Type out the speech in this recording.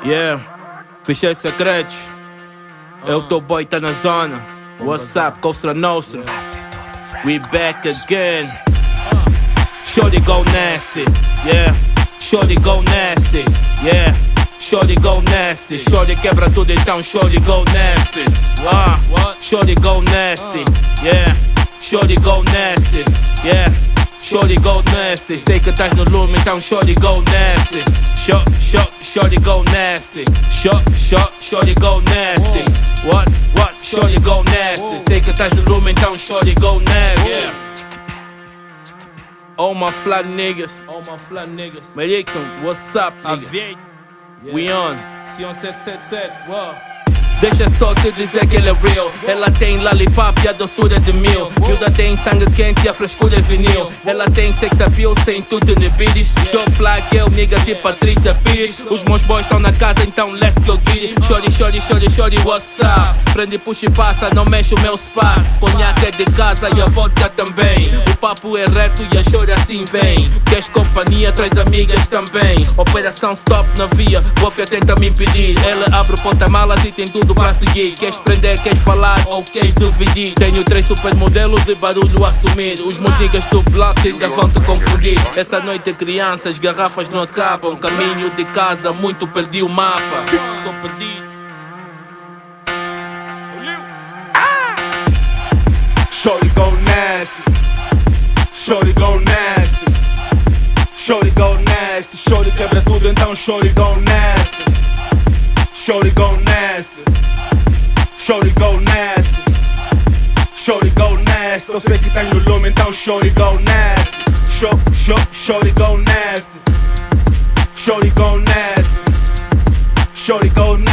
Yeah, fichei secretos. Eu tô boy, tá na zona. What's up, Costa Nostra? We back again. Shorty go nasty, yeah. Shorty go nasty, yeah. Shorty go nasty. Shorty quebra tudo, então shorty go nasty. Shorty go nasty, yeah. Shorty go nasty, yeah. Shorty go nasty. Sei que estás no lume, então shorty go nasty. Shorty go nasty. Shorty go nasty. What? Shorty go nasty. Sei que estás no lume, então shorty go nasty. All my fly niggas. Melixon, what's up, nigga? We on. Sion 777, wow. Deixa só te dizer que ele é real. Ela tem lollipop e a doçura de mil. Miúda tem sangue quente e a frescura é vinil. Ela tem sex appeal sem tudo inibidos. Top fly girl, nigga tipo Patrícia Pires. Os meus boys estão na casa, então let's go get it. Shorty, what's up? Prende, puxa e passa, não mexe o meu spa. Conhaque é de casa e a vodka também. O papo é reto e a shorty assim vem. Queres companhia, traz amigas também. Operação stop na via, Bofia tenta me impedir. Ela abre o porta-malas e tem tudo pra seguir. Queres prender, queres falar ou queres dividir? Tenho 3 supermodelos e barulho a assumir. Os meus niggas do bloco ainda vão te confundir. Essa noite crianças, garrafas não acabam. Caminho de casa, muito perdi o mapa. Tô perdido. Shorty go nasty. Shorty go nasty. Shorty go nasty. Shorty quebra tudo, então shorty go nasty. Shorty go nasty. Shorty go nasty. Shorty go nasty. Eu sei que tá no lume, então shorty go nasty. Shorty go nasty. Shorty go nasty. Shorty go nasty.